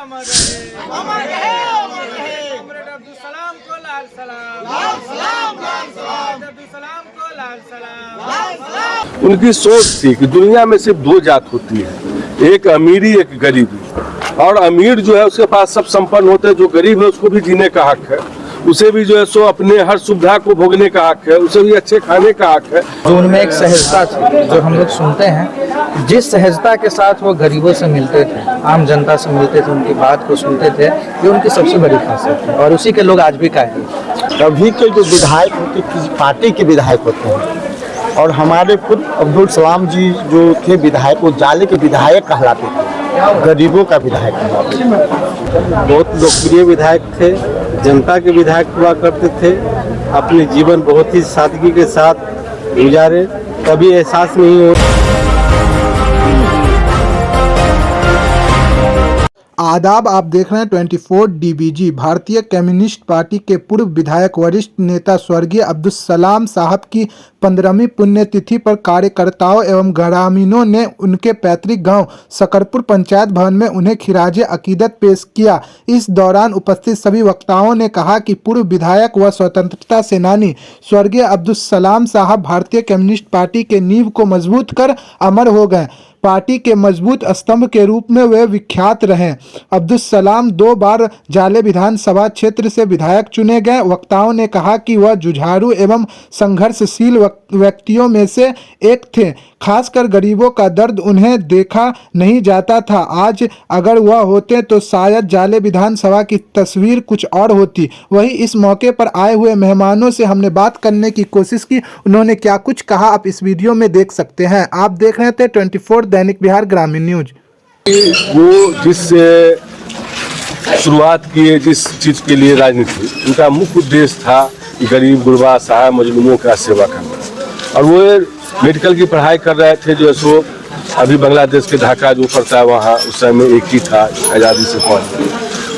अमर रहे, अमर रहे, अमर रहे। कॉमरेड अब्दुल सलाम को लाल सलाम, लाल सलाम, लाल सलाम। अब्दुल सलाम को लाल सलाम, लाल सलाम। उनकी सोच थी कि दुनिया में सिर्फ दो जात होती है, एक अमीरी एक गरीबी। और अमीर जो है उसके पास सब संपन्न होते हैं, जो गरीब है उसको भी जीने का हक है, उसे भी जो है सो अपने हर सुविधा को भोगने का हक है, उसे भी अच्छे खाने का हक है। जो उनमें एक सहजता थी जो हम लोग सुनते हैं, जिस सहजता के साथ वो गरीबों से मिलते थे, आम जनता से मिलते थे, उनकी बात को सुनते थे, ये उनकी सबसे बड़ी खासियत है और उसी के लोग आज भी कायम हैं। अभी के जो विधायक होते किसी पार्टी के विधायक होते हैं और हमारे खुद अब्दुल सलाम जी जो थे विधायक, वो जाले के विधायक कहलाते थे, गरीबों का विधायक कहलाते थे। बहुत लोकप्रिय विधायक थे, जनता के विधायक हुआ करते थे। अपने जीवन बहुत ही सादगी के साथ गुजारे, कभी एहसास नहीं हो। आदाब, आप देख रहे हैं 24 DBG। भारतीय कम्युनिस्ट पार्टी के पूर्व विधायक वरिष्ठ नेता स्वर्गीय अब्दुल सलाम साहब की 15वीं पुण्यतिथि पर कार्यकर्ताओं एवं ग्रामीणों ने उनके पैतृक गांव सकरपुर पंचायत भवन में उन्हें खिराजे अकीदत पेश किया। इस दौरान उपस्थित सभी वक्ताओं ने कहा कि पूर्व विधायक व स्वतंत्रता सेनानी स्वर्गीय अब्दुल सलाम साहब भारतीय कम्युनिस्ट पार्टी के नींव को मजबूत कर अमर हो गए। पार्टी के मजबूत स्तंभ के रूप में वे विख्यात रहे। अब्दुल सलाम 2 बार जाले विधानसभा क्षेत्र से विधायक चुने गए। वक्ताओं ने कहा कि वह जुझारू एवं संघर्षशील व्यक्तियों में से एक थे। खासकर गरीबों का दर्द उन्हें देखा नहीं जाता था। आज अगर वह होते तो शायद जाले विधानसभा की तस्वीर कुछ और होती। वहीं इस मौके पर आए हुए मेहमानों से हमने बात करने की कोशिश की। उन्होंने क्या कुछ कहा आप इस वीडियो में देख सकते हैं। आप देख रहे थे 24 दैनिक बिहार ग्रामीण न्यूज। वो जिस शुरुआत किए, जिस चीज के लिए राजनीति, उनका मुख्य उद्देश्य था गरीब गुरबा सहाय मजलूमों का सेवा करना। और वो मेडिकल की पढ़ाई कर रहे थे, जो है सो अभी बांग्लादेश के ढाका जो पड़ता है वहाँ, उस समय एक ही था आज़ादी से पहले।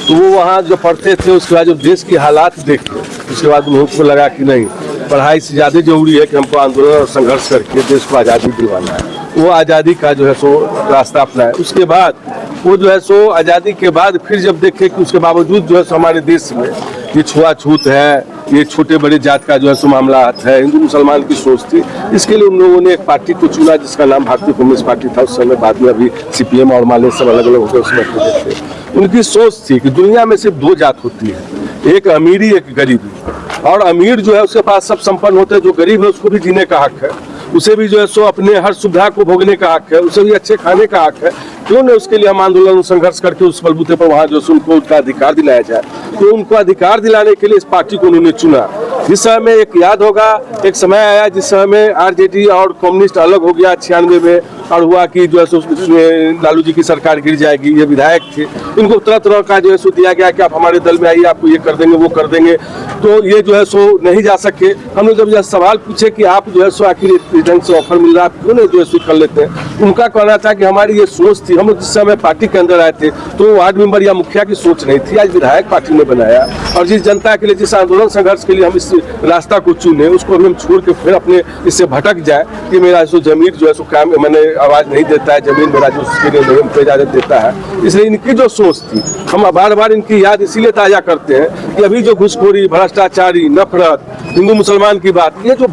तो वो वहाँ जो पढ़ते थे, उसके बाद जब देश की हालात देखे, उसके बाद उनको लगा कि नहीं, पढ़ाई से ज़्यादा जरूरी है कि हमको आंदोलन और संघर्ष करके देश को आज़ादी दिलवाना है। वो आज़ादी का जो है सो रास्ता अपनाए। उसके बाद वो जो है सो आज़ादी के बाद फिर जब देखे कि उसके बावजूद जो है सो हमारे देश में ये छुआछूत है, ये छोटे बड़े जात का जो है सो मामला है, हिंदू मुसलमान की सोच थी। इसके लिए उन लोगों ने एक पार्टी को चुना जिसका नाम भारतीय कम्युनिस्ट पार्टी था। उस समय बाद में अभी CPM और माले सब अलग अलग होकर उसमें थे। उनकी सोच थी कि दुनिया में सिर्फ दो जात होती है, एक अमीरी एक गरीबी। और अमीर जो है उसके पास सब संपन्न होते हैं, जो गरीब है उसको भी जीने का हक है, उसे भी जो है सो अपने हर सुविधा को भोगने का हक है, उसे भी अच्छे खाने का हक है। क्यों नहीं उसके लिए हम आंदोलन संघर्ष करके उस बलबूते पर वहाँ जो है उनको उनका अधिकार दिलाया जाए। तो उनको अधिकार दिलाने के लिए इस पार्टी को उन्होंने चुना। जिस समय में एक याद होगा, एक समय आया जिस समय में RJD और कम्युनिस्ट अलग हो गया 96 में, और हुआ कि जो है लालू जी की सरकार गिर जाएगी। ये विधायक थे, इनको तरह तरह का जो है सो दिया गया कि आप हमारे दल में आइए, आपको ये कर देंगे वो कर देंगे। तो ये जो है सो नहीं जा सके। हम लोग जब यह सवाल पूछे कि आप जो है सो आखिर इस ढंग से ऑफर मिल रहा है, आप क्यों नहीं जो है सो कर लेते हैं, उनका कहना था कि हमारी ये सोच थी। हम लोग जिस समय पार्टी के अंदर आए थे तो वार्ड मेंबर या मुखिया की सोच नहीं थी, आज विधायक पार्टी ने बनाया। और जिस जनता के लिए, जिस आंदोलन संघर्ष के लिए हम इस रास्ता को चुने, उसको हम छोड़ के फिर अपने इससे भटक जाए कि मेरा जो जमीन जो है सो काम मैंने आवाज नहीं देता है, जमीन मेरा जो उसके लिए नहीं इजाजत देता है। इसलिए इनकी जो सोच थी, हम बार बार इनकी याद इसीलिए ताजा करते हैं कि अभी जो घुसखोरी, भ्रष्टाचारी, नफरत, हिंदू मुसलमान की बात, ये जो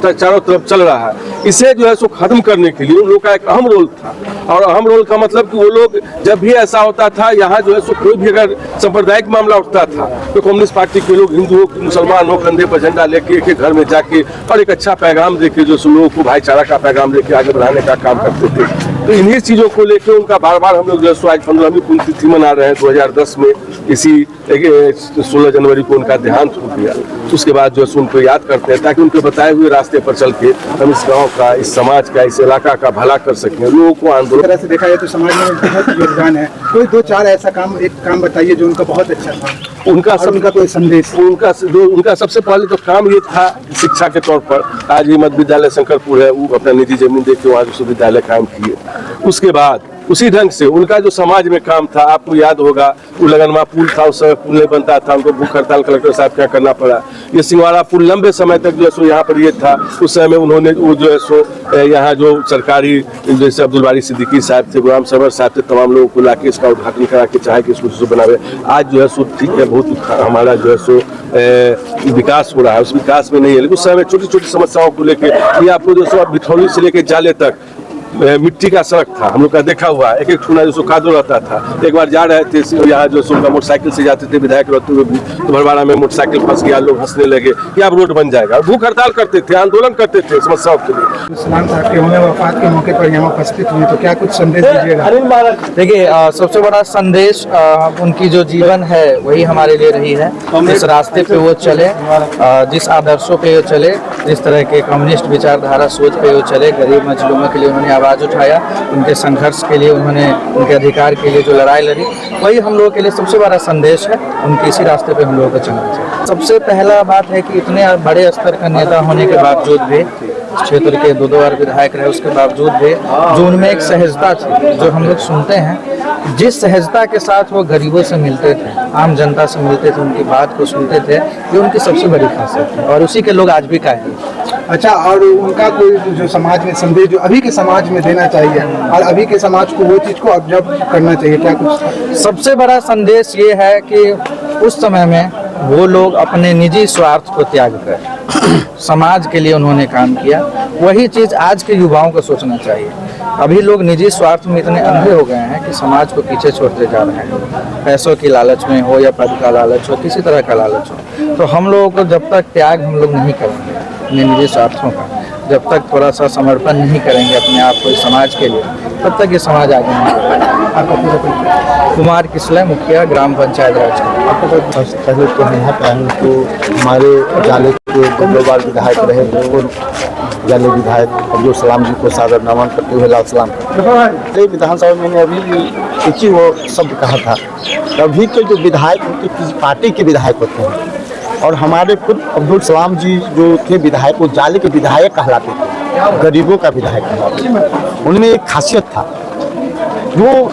चारों तरफ चल रहा है, इसे जो है सो खत्म करने के लिए उन लोगों का एक अहम रोल था। और अहम रोल का मतलब कि वो लोग जब भी ऐसा होता था, यहाँ जो है सो कोई भी अगर सांप्रदायिक मामला उठता था तो कम्युनिस्ट पार्टी के लोग, हिंदू हो मुसलमान हो, कंधे पर झंडा लेके एक घर में जाके और एक अच्छा पैगाम देके जो लोगों को भाईचारा का पैगाम लेके आगे बढ़ाने का काम करते थे। तो इन्हीं चीजों को लेकर उनका बार बार हम लोग जो है आज 15वीं पुण्यतिथि मना रहे हैं। 2010 में इसी 16 जनवरी को उनका देहांत हो गया। उसके बाद जो है उनको याद करते हैं ताकि उनके बताए हुए रास्ते पर चल के हम इस गांव का, इस समाज का, इस इलाका का भला कर सकें। लोगों को आंदोलन तरह से देखा जाए तो समाज में बहुत योगदान है। कोई 2-4 ऐसा काम, एक काम बताइए जो उनका बहुत अच्छा था, उनका कोई संदेश। उनका सबसे पहले तो काम ये था शिक्षा के तौर पर। आज ये मध्य विद्यालय शंकरपुर है, वो अपना निजी जमीन देके वहाँ विश्वविद्यालय कायम किए। उसके बाद उसी ढंग से उनका जो समाज में काम था, आपको याद होगा वो लगनवा पुल था, उस समय पुल नहीं बनता था, उनको भूख हड़ताल कलेक्टर साहब क्या करना पड़ा। ये सिंगवाड़ा पुल लंबे समय तक जो है सो यहाँ पर ये था, उस समय उन्होंने वो जो है सो यहाँ जो सरकारी जैसे अब्दुल बारी सिद्दीकी साहब थे, गुलाम सरवर साहब थे, तमाम लोगों को लाके इसका उद्घाटन करा के चाहे कि इसको बनावे। आज जो है सो ठीक है, बहुत हमारा जो है सो विकास हो रहा है, उस विकास में नहीं है, लेकिन उस समय छोटी छोटी समस्याओं को लेकर ये आपको जो सो बिठौली से लेकर जाले तक मिट्टी का सड़क था, हम लोग का देखा हुआ, एक एक ठुना जो कादो रहता था। एक बार जा रहे थे यहाँ जो सो मोटरसाइकिल से जाते थे विधायक रहते हुए, तो भरवाड़ा में मोटरसाइकिल फंस गया, लोग हंसने लगे कि अब रोड बन जाएगा। भूख हड़ताल करते थे, आंदोलन करते थे समस्याओं के लिए। सलाम साहब के होने वफात के मौके पर यहाँ उपस्थित हुए, तो क्या कुछ संदेश दीजिएगा? देखिए, सबसे बड़ा संदेश उनकी जो जीवन है वही हमारे लिए रही है। जिस रास्ते पे वो चले, जिस आदर्शों पे वो चले, जिस तरह के कम्युनिस्ट विचारधारा सोच पे वो चले, गरीब मजलूमों के लिए उन्होंने आवाज़ उठाया, उनके संघर्ष के लिए उन्होंने, उनके अधिकार के लिए जो लड़ाई लड़ी, वही हम लोगों के लिए सबसे बड़ा संदेश है। उनके इसी रास्ते पे हम लोगों को चलना चाहिए। सबसे पहला बात है कि इतने बड़े स्तर का नेता होने के बावजूद भी, क्षेत्र के दो बार विधायक रहे, उसके बावजूद भी जो उनमें एक सहजता थी, जो हम लोग सुनते हैं, जिस सहजता के साथ वो गरीबों से मिलते थे, आम जनता से मिलते थे, उनकी बात को सुनते थे, ये उनकी सबसे बड़ी खासियत है और उसी के लोग आज भी कायम हैं। अच्छा, और उनका कोई जो समाज में संदेश जो अभी के समाज में देना चाहिए और अभी के समाज को वो चीज़ को ऑब्जर्व करना चाहिए, क्या कुछ? सबसे बड़ा संदेश ये है कि उस समय में वो लोग अपने निजी स्वार्थ को त्याग कर समाज के लिए उन्होंने काम किया। वही चीज़ आज के युवाओं को सोचना चाहिए। अभी लोग निजी स्वार्थ में इतने अंधे हो गए हैं कि समाज को पीछे छोड़ते जा रहे हैं, पैसों की लालच में हो या पद का लालच हो, किसी तरह का लालच हो। तो हम लोगों को जब तक त्याग हम लोग नहीं करेंगे अपने निजी स्वार्थों का, जब तक थोड़ा सा समर्पण नहीं करेंगे अपने आप को समाज के लिए, तब तक ये समाज आगे नहीं बढ़ेगा। कुमार किसले, मुखिया, ग्राम पंचायत राज। पहले तो हम यहाँ पे आए तो हमारे जाले के दो बार विधायक रहे, जाले विधायक अब्दुल सलाम जी को सादर नमन करते हुए लाल सलाम करते। विधानसभा में मैंने अभी एक ही वो शब्द कहा था, अभी के जो विधायक होते किसी पार्टी के विधायक होते हैं, और हमारे खुद अब्दुल सलाम जी जो थे विधायक, वो जाले के विधायक कहलाते थे, गरीबों का विधायक कहलाते थे। उनमें एक खासियत था, वो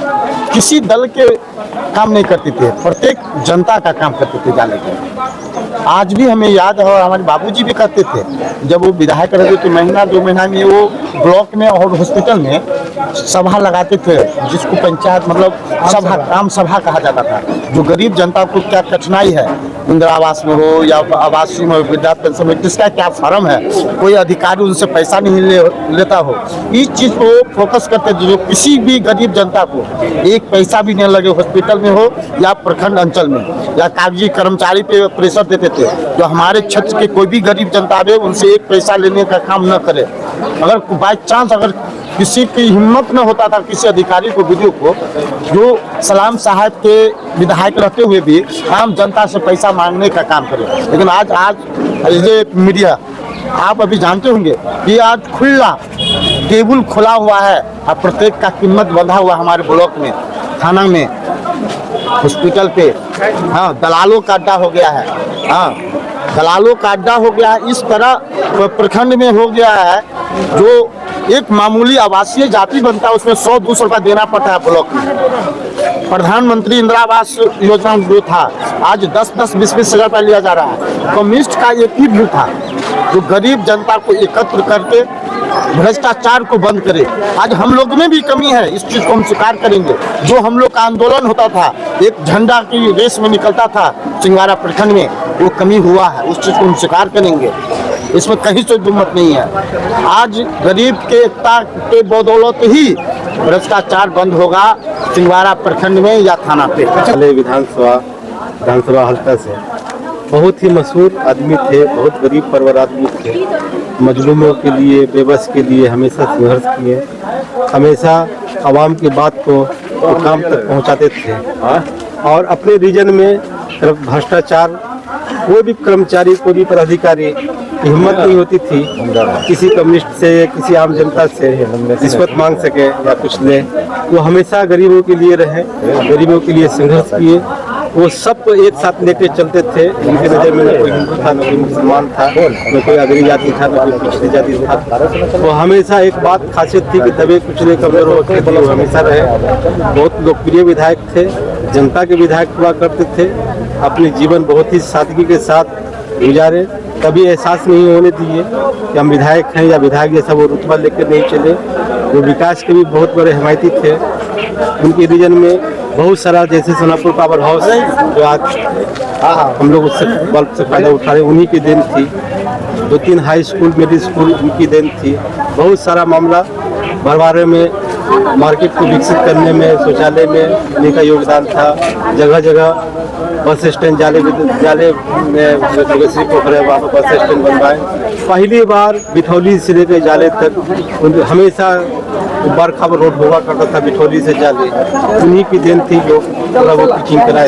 किसी दल के काम नहीं करते थे, प्रत्येक जनता का काम करते थे जाले के। आज भी हमें याद है, और हमारे बाबूजी भी कहते थे, जब वो विधायक रहते तो महीना 2 महीना में वो ब्लॉक में और हॉस्पिटल में सभा लगाते थे, जिसको पंचायत मतलब सभा, ग्राम सभा कहा जाता था। जो गरीब जनता को क्या कठिनाई है, इंदिरा आवास में हो या आवासीय में, वृद्धा पेंशन में, किसका क्या फॉर्म है, कोई अधिकारी उनसे पैसा नहीं लेता हो, इस चीज़ को फोकस करते थे। जो किसी भी गरीब जनता को एक पैसा भी नहीं लगे, हॉस्पिटल में हो या प्रखंड अंचल में, या कागजी कर्मचारी पे प्रेशर देते थे। जो हमारे क्षेत्र के कोई भी गरीब जनता आवे, उनसे एक पैसा लेने का काम न करे। अगर बाई चांस अगर किसी की हिम्मत न होता था, किसी अधिकारी को, वीडियो को, जो सलाम साहब के विधायक रहते हुए भी आम जनता से पैसा मांगने का काम करे। लेकिन आज ये मीडिया, आप अभी जानते होंगे कि आज खुला टेबल खुला हुआ है, और प्रत्येक का कीमत बंधा हुआ हमारे ब्लॉक में, थाना में, हॉस्पिटल पे। हाँ, दलालों का अड्डा हो गया है। हाँ, दलालों का अड्डा हो गया है। इस तरह प्रखंड में हो गया है, जो एक मामूली आवासीय जाति बनता है उसमें 100-200 रुपया देना पड़ता है ब्लॉक में। प्रधानमंत्री इंदिरा आवास योजना जो था, आज 10-10, 20-20 हजार रुपया लिया जा रहा है। कम्युनिस्ट का एक ही व्यू था, जो गरीब जनता को एकत्र करके भ्रष्टाचार को बंद करे। आज हम लोग में भी कमी है, इस चीज को हम स्वीकार करेंगे। जो हम लोग का आंदोलन होता था, एक झंडा की रेस में निकलता था सिंगवाड़ा प्रखंड में, वो कमी हुआ है, उस चीज को हम स्वीकार करेंगे। इसमें कहीं से दुमत नहीं है। आज गरीब के एकता के बदौलत ही भ्रष्टाचार बंद होगा सिंगवाड़ा प्रखंड में या थाना पे। विधानसभा हल्का से बहुत ही मशहूर आदमी थे, बहुत गरीब परिवार आदमी थे। मजलूमों के लिए, बेबस के लिए हमेशा संघर्ष किए, हमेशा आवाम की बात को काम तक पहुंचाते थे। और अपने रीजन में भ्रष्टाचार, कोई भी कर्मचारी, कोई भी पदाधिकारी की हिम्मत नहीं होती थी किसी कम्युनिस्ट से, किसी आम जनता से रिश्वत मांग सके या कुछ ले। वो हमेशा गरीबों के लिए रहे, गरीबों के लिए संघर्ष किए। वो सबको एक साथ लेके चलते थे। उनके नज़र में न कोई हिंदू था, न कोई मुसलमान था, न कोई अगली जाति था, न कोई पिछड़ी जाति था। वो हमेशा एक बात खासियत थी कि दबे कुचले कमजोर होते थे, वो हमेशा रहे। बहुत लोकप्रिय विधायक थे, जनता के विधायक हुआ करते थे। अपने जीवन बहुत ही सादगी के साथ गुजारे, कभी एहसास नहीं होने दिए कि हम विधायक हैं या विधायक जैसा वो रुतबा लेकर नहीं चले। वो विकास के भी बहुत बड़े हिमायती थे। उनके रीजन में बहुत सारा, जैसे सोनापुर पावर हाउस जो आज हम लोग उससे बल्ब से फायदा उठा रहे, उन्हीं की देन थी। 2-3 हाई स्कूल, मिडिल स्कूल उनकी देन थी। बहुत सारा मामला भरवारे में मार्केट को विकसित करने में, शौचालय में उन्हीं का योगदान था। जगह जगह बस स्टैंड जाले में जोगेश्वरी पोखर है, वहाँ पर बस स्टैंड बनवाए। पहली बार बिथौली से लेकर जाले तक हमेशा बरखा रोड हुआ करता था, बिथौली से जाले उन्हीं की देन थी। जो पूरा वो पिचिंग कराए।